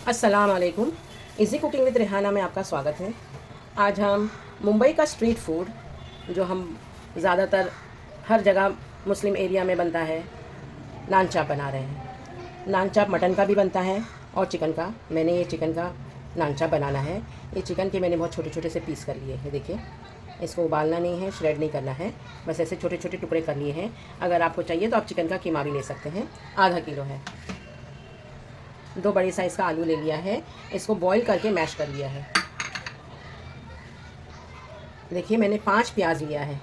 अस्सलाम वालेकुम। Easy cooking with Rehana में आपका स्वागत है। आज हम मुंबई का स्ट्रीट फूड जो हम ज़्यादातर हर जगह मुस्लिम एरिया में बनता है, नान चाप बना रहे हैं। नान चाप मटन का भी बनता है और चिकन का। मैंने ये चिकन का नान चाप बनाना है। ये चिकन के मैंने बहुत छोटे छोटे से पीस कर लिए हैं। देखिए, इसको उबालना नहीं है, श्रेड नहीं करना है, बस ऐसे छोटे छोटे टुकड़े कर लिए हैं। अगर आपको चाहिए तो आप चिकन का कीमा भी ले सकते हैं। आधा किलो है। 2 बड़ी साइज़ का आलू ले लिया है, इसको बॉईल करके मैश कर लिया है। देखिए, मैंने 5 प्याज लिया है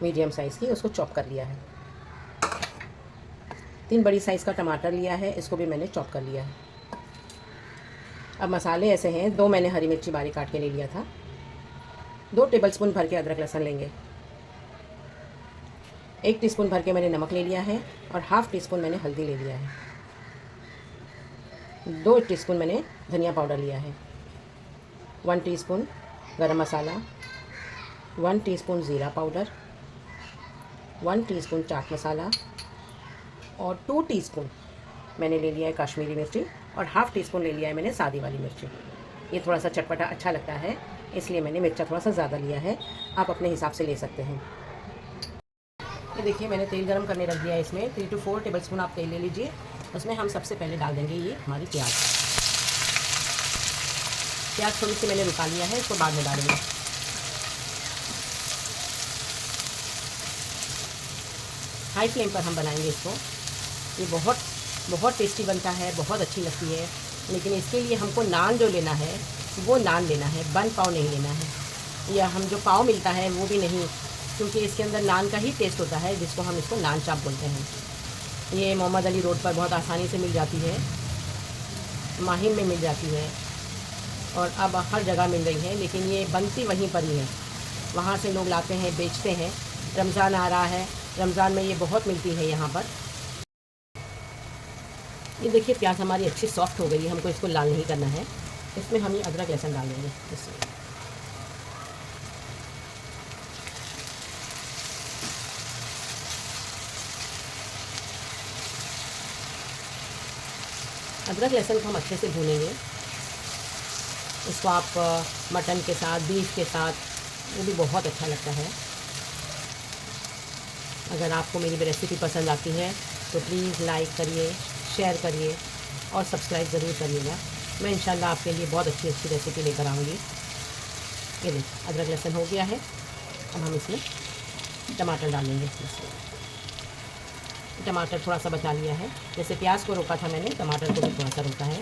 मीडियम साइज़ की, उसको चॉप कर लिया है। 3 बड़ी साइज़ का टमाटर लिया है, इसको भी मैंने चॉप कर लिया है। अब मसाले ऐसे हैं, 2 मैंने हरी मिर्ची बारीक काट के ले लिया था। 2 टेबलस्पून भर के अदरक लहसुन लेंगे। 1 टीस्पून भर के मैंने नमक ले लिया है और हाफ़ टी स्पून मैंने हल्दी ले लिया है। 2 टीस्पून मैंने धनिया पाउडर लिया है। 1 टीस्पून गरम मसाला, 1 टीस्पून ज़ीरा पाउडर, 1 टीस्पून चाट मसाला और 2 टीस्पून मैंने ले लिया है कश्मीरी मिर्ची और हाफ़ टी स्पून ले लिया है मैंने सादी वाली मिर्ची। ये थोड़ा सा चटपटा अच्छा लगता है, इसलिए मैंने मिर्चा थोड़ा सा ज़्यादा लिया है। आप अपने हिसाब से ले सकते हैं। ये देखिए, मैंने तेल गरम करने रख दिया है। इसमें 3 to 4 टेबलस्पून आप तेल ले लीजिए। उसमें हम सबसे पहले डाल देंगे ये हमारी प्याज। प्याज थोड़ी सी मैंने रुका लिया है, इसको बाद में डालेंगे। हाई फ्लेम पर हम बनाएंगे इसको। ये बहुत बहुत टेस्टी बनता है, बहुत अच्छी लगती है। लेकिन इसके लिए हमको नान जो लेना है वो नान लेना है, बन पाव नहीं लेना है। या हम जो पाव मिलता है वो भी नहीं, क्योंकि इसके अंदर नान का ही टेस्ट होता है, जिसको हम इसको नान चाप बोलते हैं। ये मोहम्मद अली रोड पर बहुत आसानी से मिल जाती है, माहिम में मिल जाती है और अब हर जगह मिल रही है। लेकिन ये बनती वहीं पर ही है, वहाँ से लोग लाते हैं, बेचते हैं। रमज़ान आ रहा है, रमज़ान में ये बहुत मिलती है यहाँ पर। ये देखिए, प्याज हमारी अच्छी सॉफ्ट हो गई है, हमको इसको लाल नहीं करना है। इसमें हम ये अदरक लहसुन डाल देंगे। इसमें अदरक लहसुन को हम अच्छे से भूनेंगे। इसको आप मटन के साथ, बीफ के साथ, वो भी बहुत अच्छा लगता है। अगर आपको मेरी रेसिपी पसंद आती है तो प्लीज़ लाइक करिए, शेयर करिए और सब्सक्राइब ज़रूर करिएगा। मैं इंशाल्लाह आपके लिए बहुत अच्छी अच्छी रेसिपी लेकर आऊँगी। ये देखिए, अदरक लहसुन हो गया है। अब हम इसमें टमाटर डालेंगे। टमाटर थोड़ा सा बचा लिया है, जैसे प्याज को रोका था मैंने, टमाटर को भी थोड़ा सा रोका है।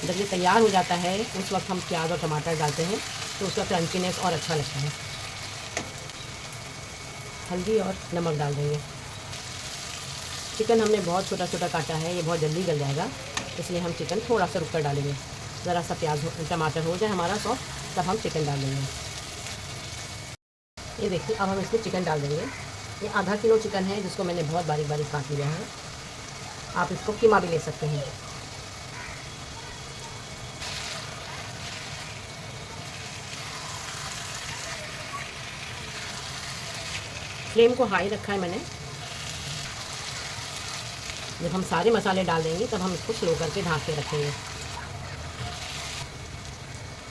जब ये तैयार हो जाता है उस वक्त हम प्याज और टमाटर डालते हैं तो उसका क्रंचीनेस और अच्छा लगता है। हल्दी और नमक डाल देंगे। चिकन हमने बहुत छोटा छोटा काटा है, ये बहुत जल्दी गल जाएगा, इसलिए हम चिकन थोड़ा सा रुक कर डालेंगे। ज़रा सा टमाटर हो जाए हमारा सॉफ्ट, तब हम चिकन डाल देंगे। ये देखिए, अब हम इसमें चिकन डाल देंगे। ये आधा किलो चिकन है, जिसको मैंने बहुत बारीक बारीक काट लिया है। आप इसको कीमा भी ले सकते हैं। फ्लेम को हाई रखा है मैंने। जब हम सारे मसाले डाल देंगे तब हम इसको स्लो करके ढाँक के रखेंगे।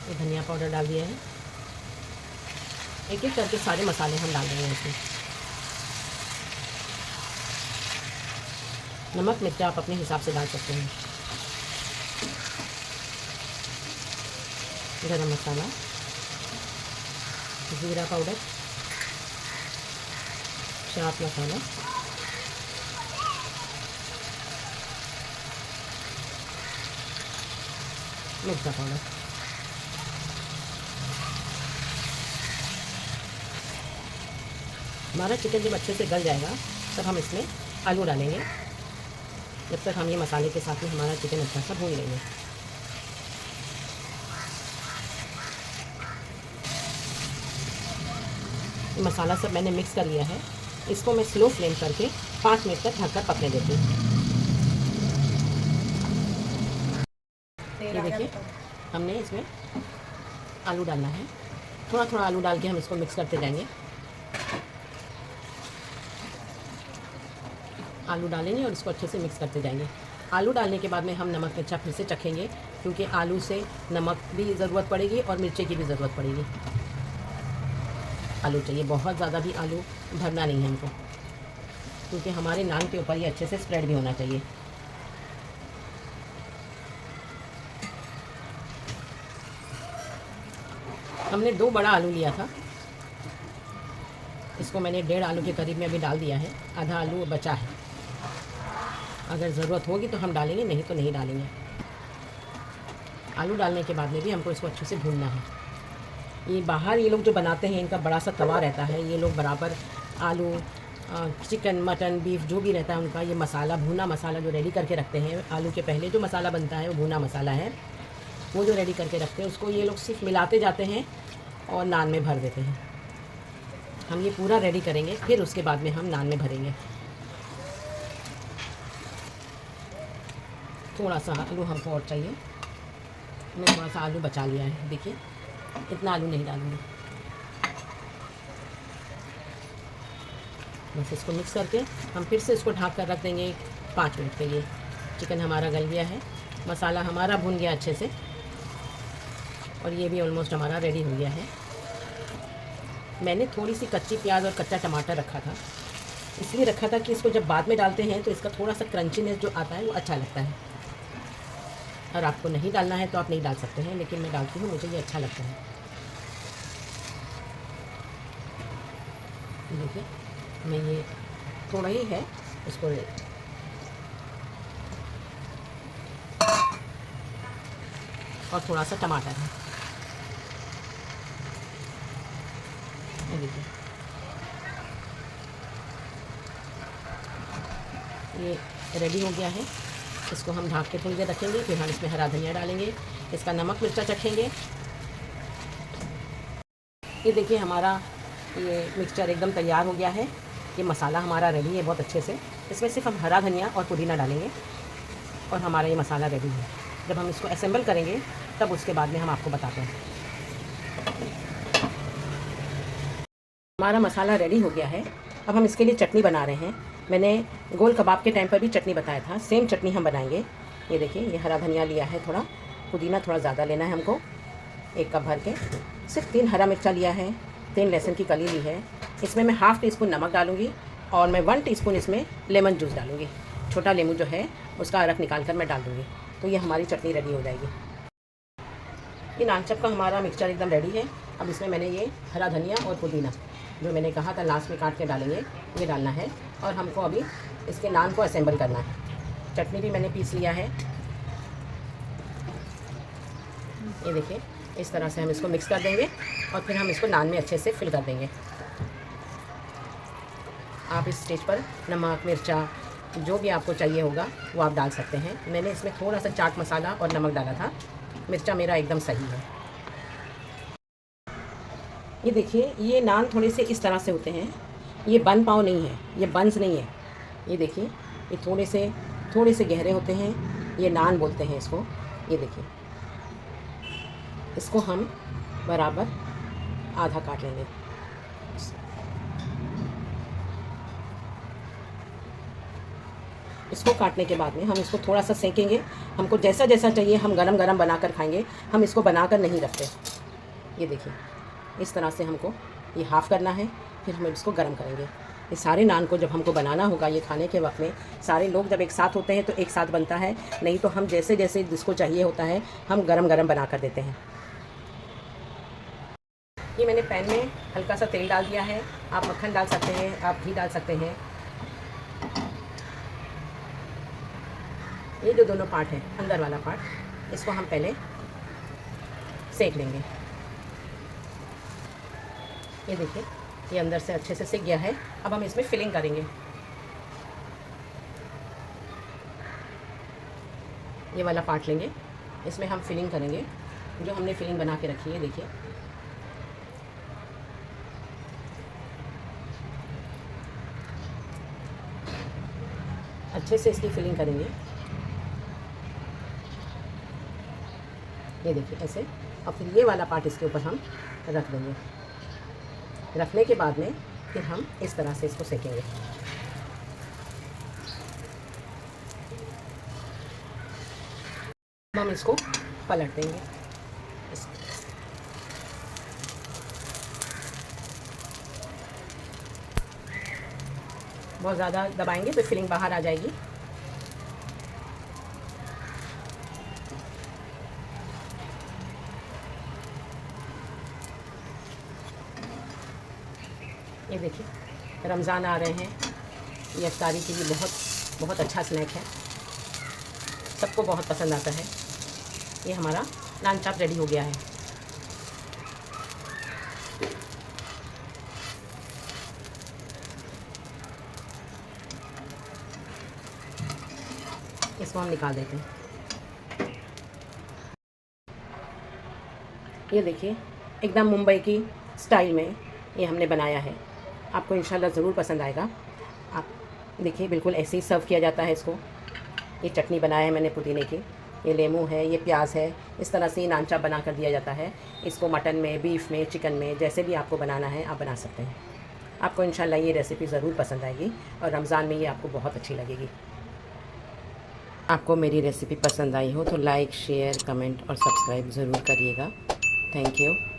ये धनिया पाउडर डाल दिया है। एक एक करके सारे मसाले हम डाल देंगे इसमें। नमक मिर्च आप अपने हिसाब से डाल सकते हैं। गरम मसाला, ज़ीरा पाउडर, चाट मसाला, मिर्चा पाउडर। हमारा चिकन जब अच्छे से गल जाएगा तब हम इसमें आलू डालेंगे। जब तक हम ये मसाले के साथ में हमारा चिकन अच्छा सा भून लेंगे। मसाला सब मैंने मिक्स कर लिया है। इसको मैं स्लो फ्लेम करके 5 मिनट तक ढककर पकने देती हूँ। ये देखिए, हमने इसमें आलू डालना है। थोड़ा थोड़ा आलू डाल के हम इसको मिक्स करते जाएंगे। आलू डालेंगे और इसको अच्छे से मिक्स करते जाएंगे। आलू डालने के बाद में हम नमक मिर्चा फिर से चखेंगे, क्योंकि आलू से नमक भी ज़रूरत पड़ेगी और मिर्ची की भी ज़रूरत पड़ेगी। आलू चाहिए, बहुत ज़्यादा भी आलू भरना नहीं है हमको, क्योंकि हमारे नान के ऊपर ये अच्छे से स्प्रेड भी होना चाहिए। हमने 2 बड़ा आलू लिया था, इसको मैंने 1.5 आलू के करीब में अभी डाल दिया है, आधा आलू बचा है। अगर ज़रूरत होगी तो हम डालेंगे, नहीं तो नहीं डालेंगे। आलू डालने के बाद में भी हमको इसको अच्छे से भूनना है। ये बाहर ये लोग जो बनाते हैं, इनका बड़ा सा तवा रहता है, ये लोग बराबर आलू, चिकन, मटन, बीफ जो भी रहता है उनका, ये मसाला, भुना मसाला जो रेडी करके रखते हैं, आलू के पहले जो मसाला बनता है वो भुना मसाला है, वो जो रेडी करके रखते हैं उसको ये लोग सिर्फ मिलाते जाते हैं और नान में भर देते हैं। हम ये पूरा रेडी करेंगे, फिर उसके बाद में हम नान में भरेंगे। थोड़ा सा आलू हमको और चाहिए, मैं थोड़ा सा आलू बचा लिया है, देखिए इतना आलू नहीं डालूँगी। बस इसको मिक्स करके हम फिर से इसको ढक कर रख देंगे 5 मिनट के लिए। चिकन हमारा गल गया है, मसाला हमारा भुन गया अच्छे से, और ये भी ऑलमोस्ट हमारा रेडी हो गया है। मैंने थोड़ी सी कच्ची प्याज और कच्चा टमाटर रखा था, इसलिए रखा था कि इसको जब बाद में डालते हैं तो इसका थोड़ा सा क्रंचीनेस जो आता है वो अच्छा लगता है। और आपको नहीं डालना है तो आप नहीं डाल सकते हैं, लेकिन मैं डालती हूँ, मुझे ये अच्छा लगता है। देखिए मैं ये थोड़ा ही है, इसको और थोड़ा सा टमाटर है, ये देखिए ये रेडी हो गया है। इसको हम ढक के थोड़ी देर रखेंगे, फिर हम इसमें हरा धनिया डालेंगे, इसका नमक मिर्चा चखेंगे। ये देखिए हमारा ये मिक्सचर एकदम तैयार हो गया है, ये मसाला हमारा रेडी है बहुत अच्छे से। इसमें सिर्फ हम हरा धनिया और पुदीना डालेंगे और हमारा ये मसाला रेडी है। जब हम इसको असेंबल करेंगे तब उसके बाद में हम आपको बताते हैं। हमारा मसाला रेडी हो गया है, अब हम इसके लिए चटनी बना रहे हैं। मैंने गोल कबाब के टाइम पर भी चटनी बताया था, सेम चटनी हम बनाएंगे। ये देखिए ये हरा धनिया लिया है, थोड़ा पुदीना थोड़ा ज़्यादा लेना है हमको, 1 कप भर के। सिर्फ 3 हरा मिर्चा लिया है, 3 लहसुन की कली ली है। इसमें मैं ½ टीस्पून नमक डालूँगी और मैं 1 टीस्पून इसमें लेमन जूस डालूँगी। छोटा लेमू जो है उसका रस निकाल कर मैं डाल दूँगी, तो ये हमारी चटनी रेडी हो जाएगी। ये नानचप का हमारा मिक्सचर एकदम रेडी है। अब इसमें मैंने ये हरा धनिया और पुदीना जो मैंने कहा था लास्ट में काट के डालेंगे, ये डालना है। और हमको अभी इसके नान को असेंबल करना है। चटनी भी मैंने पीस लिया है, ये देखिए इस तरह से हम इसको मिक्स कर देंगे और फिर हम इसको नान में अच्छे से फिल कर देंगे। आप इस स्टेज पर नमक, मिर्चा जो भी आपको चाहिए होगा वो आप डाल सकते हैं। मैंने इसमें थोड़ा सा चाट मसाला और नमक डाला था, मिर्चा मेरा एकदम सही है। ये देखिए ये नान थोड़े से इस तरह से होते हैं, ये बन पाव नहीं है, ये बंस नहीं है। ये देखिए ये थोड़े से गहरे होते हैं, ये नान बोलते हैं इसको। ये देखिए इसको हम बराबर आधा काट लेंगे। इसको काटने के बाद में हम इसको थोड़ा सा सेकेंगे। हमको जैसा जैसा चाहिए हम गरम गरम बनाकर खाएंगे, हम इसको बनाकर नहीं रखते। ये देखिए इस तरह से हमको ये हाफ़ करना है, फिर हम इसको गरम करेंगे। ये सारे नान को जब हमको बनाना होगा, ये खाने के वक्त में सारे लोग जब एक साथ होते हैं तो एक साथ बनता है, नहीं तो हम जैसे जैसे जिसको चाहिए होता है हम गरम गरम बना कर देते हैं। ये मैंने पैन में हल्का सा तेल डाल दिया है, आप मक्खन डाल सकते हैं, आप घी डाल सकते हैं। ये जो दोनों पार्ट है, अंदर वाला पार्ट, इसको हम पहले सेक लेंगे। ये देखिए ये अंदर से अच्छे से सिक गया है। अब हम इसमें फिलिंग करेंगे। ये वाला पार्ट लेंगे, इसमें हम फिलिंग करेंगे, जो हमने फिलिंग बना के रखी है। देखिए अच्छे से इसकी फिलिंग करेंगे। ये देखिए ऐसे, और फिर ये वाला पार्ट इसके ऊपर हम रख देंगे। रखने के बाद में फिर हम इस तरह से इसको सेकेंगे। हम इसको पलट देंगे। बहुत ज़्यादा दबाएंगे तो फिलिंग बाहर आ जाएगी। ये देखिए रमज़ान आ रहे हैं, ये इफ्तारी के लिए बहुत अच्छा स्नैक है, सबको बहुत पसंद आता है। ये हमारा नान चाप रेडी हो गया है। इसको हम निकाल देते हैं। ये देखिए एकदम मुंबई की स्टाइल में ये हमने बनाया है। आपको इंशाल्लाह ज़रूर पसंद आएगा। आप देखिए बिल्कुल ऐसे ही सर्व किया जाता है इसको। ये चटनी बनाया है मैंने पुदीने की, ये लेमू है, ये प्याज है। इस तरह से ये नान चाप बना कर दिया जाता है। इसको मटन में, बीफ में, चिकन में, जैसे भी आपको बनाना है आप बना सकते हैं। आपको इंशाल्लाह ये रेसिपी ज़रूर पसंद आएगी और रमज़ान में ये आपको बहुत अच्छी लगेगी। आपको मेरी रेसिपी पसंद आई हो तो लाइक, शेयर, कमेंट और सब्सक्राइब ज़रूर करिएगा। Thank you.